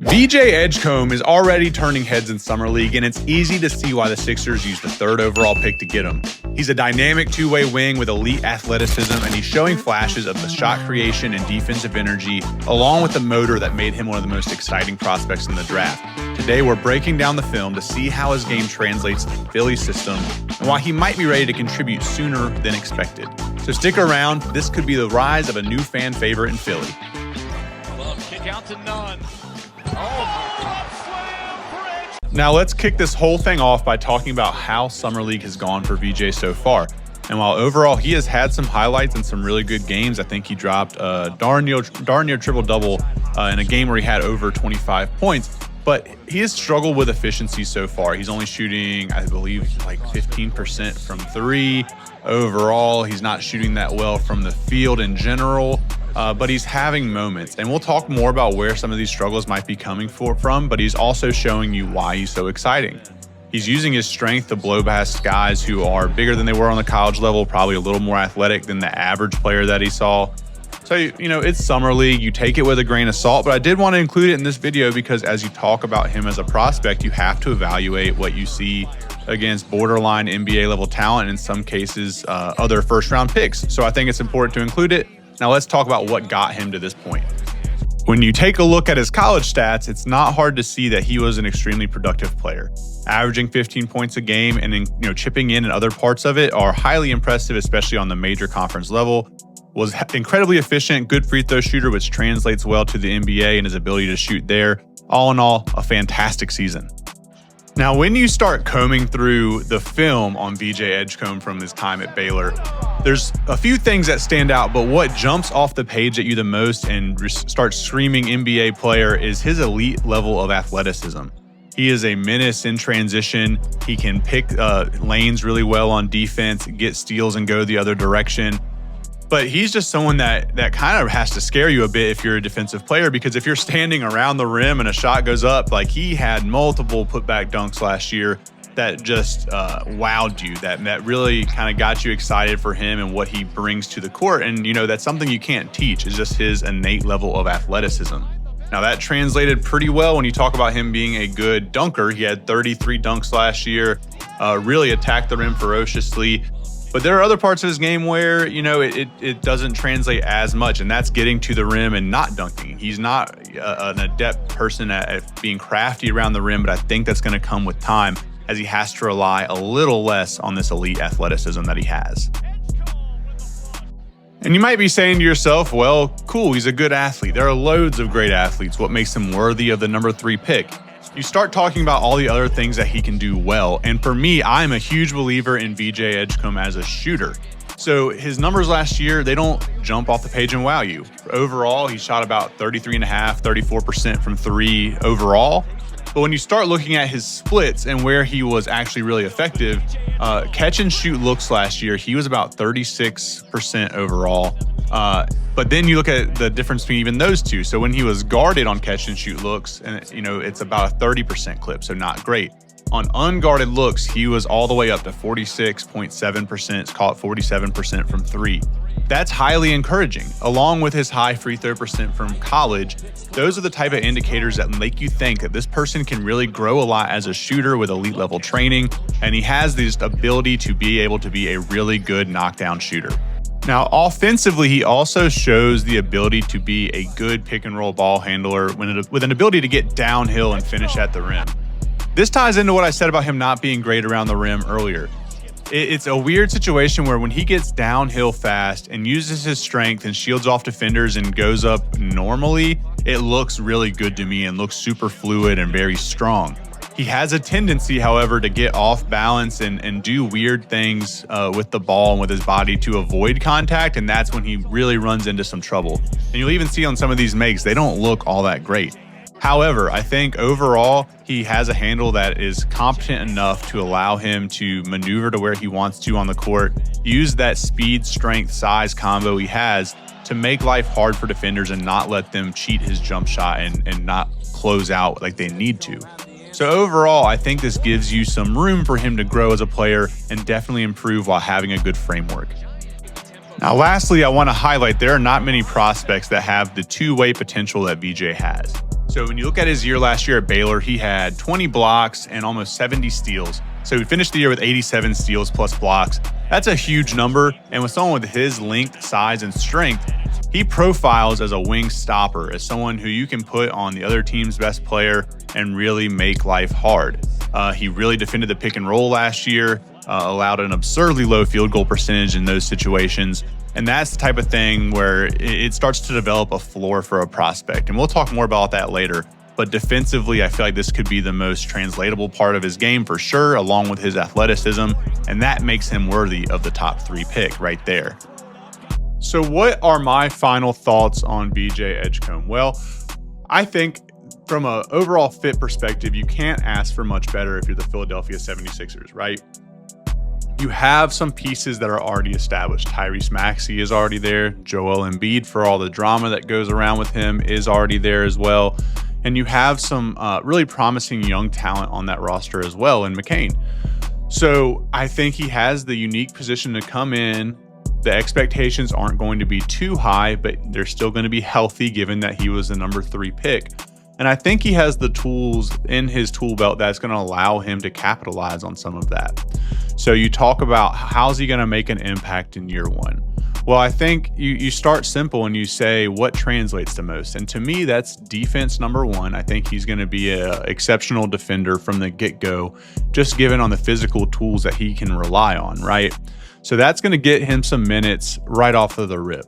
VJ Edgecombe is already turning heads in Summer League, and it's easy to see why the Sixers used the 3rd overall pick to get him. He's a dynamic two-way wing with elite athleticism, and he's showing flashes of the shot creation and defensive energy, along with the motor that made him one of the most exciting prospects in the draft. Today, we're breaking down the film to see how his game translates to the Philly system and why he might be ready to contribute sooner than expected. So stick around. This could be the rise of a new fan favorite in Philly. Kick out to none. Now let's kick this whole thing off by talking about how Summer League has gone for VJ so far. And while overall he has had some highlights and some really good games, I think he dropped a darn near triple-double in a game where he had over 25 points. But he has struggled with efficiency so far. He's only shooting, I believe, like 15% from three. Overall, he's not shooting that well from the field in general. But he's having moments, and we'll talk more about where some of these struggles might be coming from, but he's also showing you why he's so exciting. He's using his strength to blow past guys who are bigger than they were on the college level, probably a little more athletic than the average player that he saw. So, it's Summer League. You take it with a grain of salt, but I did want to include it in this video because as you talk about him as a prospect, you have to evaluate what you see against borderline NBA level talent, and in some cases, other first-round picks. So I think it's important to include it. Now let's talk about what got him to this point. When you take a look at his college stats, it's not hard to see that he was an extremely productive player. Averaging 15 points a game and chipping in other parts of it are highly impressive, especially on the major conference level. Was incredibly efficient, good free throw shooter, which translates well to the NBA and his ability to shoot there. All in all, a fantastic season. Now, when you start combing through the film on VJ Edgecombe from his time at Baylor, there's a few things that stand out, but what jumps off the page at you the most and starts screaming NBA player is his elite level of athleticism. He is a menace in transition. He can pick lanes really well on defense, get steals and go the other direction. But he's just someone that kind of has to scare you a bit if you're a defensive player, because if you're standing around the rim and a shot goes up, like he had multiple putback dunks last year that just wowed you, that really kind of got you excited for him and what he brings to the court. And, that's something you can't teach, is just his innate level of athleticism. Now, that translated pretty well when you talk about him being a good dunker. He had 33 dunks last year, really attacked the rim ferociously. But there are other parts of his game where, it doesn't translate as much, and that's getting to the rim and not dunking. He's not an adept person at being crafty around the rim, but I think that's going to come with time as he has to rely a little less on this elite athleticism that he has. And you might be saying to yourself, well, cool, he's a good athlete. There are loads of great athletes. What makes him worthy of the number 3 pick? You start talking about all the other things that he can do well. And for me, I'm a huge believer in VJ Edgecombe as a shooter. So his numbers last year, they don't jump off the page and wow you. Overall, he shot about 33.5%, 34% from 3 overall. But when you start looking at his splits and where he was actually really effective, catch and shoot looks last year, he was about 36% overall. But then you look at the difference between even those two. So when he was guarded on catch and shoot looks, and it's about a 30% clip, so not great. On unguarded looks, he was all the way up to 46.7%, it's called 47% from 3. That's highly encouraging. Along with his high free throw percent from college, those are the type of indicators that make you think that this person can really grow a lot as a shooter with elite level training, and he has this ability to be able to be a really good knockdown shooter. Now, offensively, he also shows the ability to be a good pick and roll ball handler with an ability to get downhill and finish at the rim. This ties into what I said about him not being great around the rim earlier. It's a weird situation where when he gets downhill fast and uses his strength and shields off defenders and goes up normally, it looks really good to me and looks super fluid and very strong. He has a tendency, however, to get off balance and do weird things with the ball and with his body to avoid contact, and that's when he really runs into some trouble. And you'll even see on some of these makes, they don't look all that great. However, I think overall, he has a handle that is competent enough to allow him to maneuver to where he wants to on the court, use that speed, strength, size combo he has to make life hard for defenders and not let them cheat his jump shot and not close out like they need to. So overall, I think this gives you some room for him to grow as a player and definitely improve while having a good framework. Now, lastly, I want to highlight there are not many prospects that have the two-way potential that VJ has. So when you look at his year last year at Baylor, he had 20 blocks and almost 70 steals. So he finished the year with 87 steals plus blocks. That's a huge number. And with someone with his length, size, and strength, he profiles as a wing stopper, as someone who you can put on the other team's best player and really make life hard. He really defended the pick and roll last year, allowed an absurdly low field goal percentage in those situations. And that's the type of thing where it starts to develop a floor for a prospect. And we'll talk more about that later. But defensively, I feel like this could be the most translatable part of his game for sure, along with his athleticism. And that makes him worthy of the top 3 pick right there. So what are my final thoughts on BJ Edgecombe? Well, I think from an overall fit perspective, you can't ask for much better if you're the Philadelphia 76ers, right? You have some pieces that are already established. Tyrese Maxey is already there. Joel Embiid, for all the drama that goes around with him, is already there as well. And you have some really promising young talent on that roster as well in McCain. So I think he has the unique position to come in. The expectations aren't going to be too high, but they're still going to be healthy given that he was the number 3 pick. And I think he has the tools in his tool belt that's going to allow him to capitalize on some of that. So you talk about how's he going to make an impact in year 1? Well, I think you start simple and you say what translates the most. And to me, that's defense number 1. I think he's going to be an exceptional defender from the get-go, just given on the physical tools that he can rely on, right? So that's going to get him some minutes right off of the rip.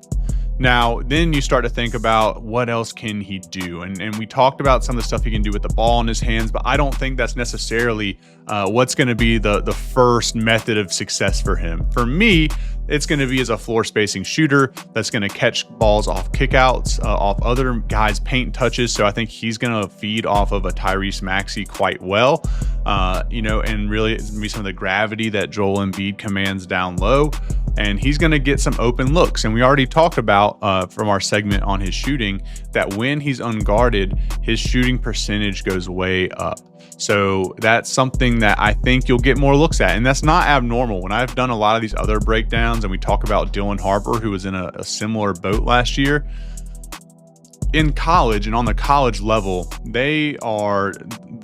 Now, then you start to think about what else can he do? And we talked about some of the stuff he can do with the ball in his hands, but I don't think that's necessarily what's going to be the first method of success for him. For me, it's going to be as a floor spacing shooter that's going to catch balls off kickouts, off other guys' paint touches. So I think he's going to feed off of a Tyrese Maxey quite well, and really it's going to be some of the gravity that Joel Embiid commands down low. And he's going to get some open looks. And we already talked about from our segment on his shooting that when he's unguarded, his shooting percentage goes way up. So that's something that I think you'll get more looks at. And that's not abnormal. When I've done a lot of these other breakdowns and we talk about Dylan Harper, who was in a similar boat last year, in college and on the college level, they are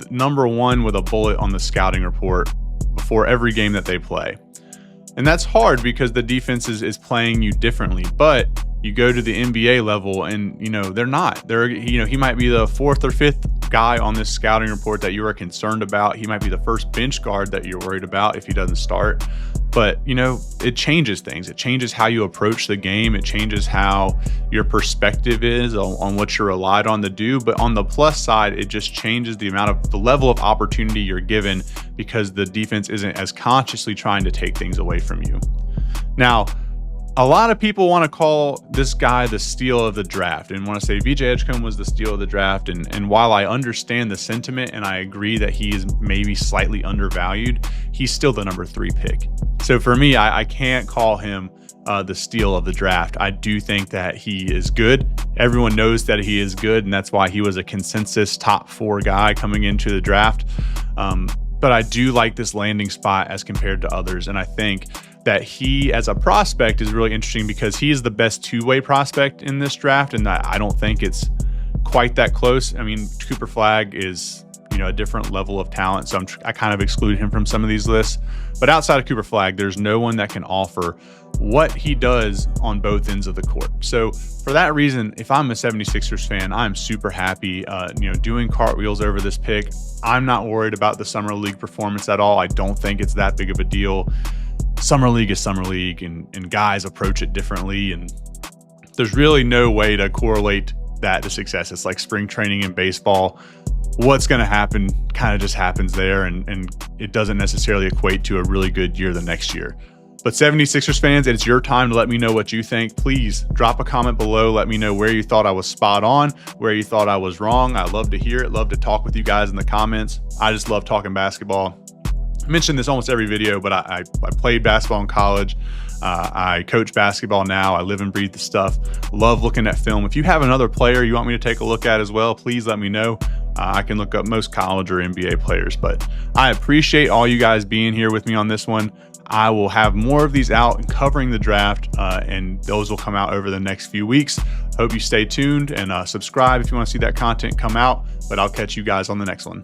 number 1 with a bullet on the scouting report before every game that they play. And that's hard because the defense is playing you differently. But you go to the NBA level and, they're not. He might be the 4th or 5th guy on this scouting report that you are concerned about. He might be the first bench guard that you're worried about if he doesn't start. But, it changes things. It changes how you approach the game. It changes how your perspective is on what you're relied on to do. But on the plus side, it just changes the level of opportunity you're given because the defense isn't as consciously trying to take things away from you. Now, a lot of people want to call this guy the steal of the draft and want to say VJ Edgecombe was the steal of the draft. And while I understand the sentiment and I agree that he is maybe slightly undervalued, he's still the number 3 pick. So for me, I can't call him the steal of the draft. I do think that he is good. Everyone knows that he is good, and that's why he was a consensus top 4 guy coming into the draft. But I do like this landing spot as compared to others, and I think that he as a prospect is really interesting because he is the best 2-way prospect in this draft, and I don't think it's quite that close. I mean, Cooper Flagg is a different level of talent, so I kind of exclude him from some of these lists. But outside of Cooper Flagg, there's no one that can offer what he does on both ends of the court. So for that reason, if I'm a 76ers fan, I'm super happy, doing cartwheels over this pick. I'm not worried about the Summer League performance at all. I don't think it's that big of a deal. Summer League is Summer League, and guys approach it differently, and there's really no way to correlate that to success. It's like spring training in baseball. What's going to happen kind of just happens there, and it doesn't necessarily equate to a really good year the next year. But 76ers fans, it's your time to let me know what you think. Please drop a comment below. Let me know where you thought I was spot on, where you thought I was wrong. I love to hear it. Love to talk with you guys in the comments. I just love talking basketball. I mention this almost every video, but I played basketball in college. I coach basketball now. I live and breathe the stuff. Love looking at film. If you have another player you want me to take a look at as well, please let me know. I can look up most college or NBA players, but I appreciate all you guys being here with me on this one. I will have more of these out and covering the draft, and those will come out over the next few weeks. Hope you stay tuned and subscribe if you want to see that content come out, but I'll catch you guys on the next one.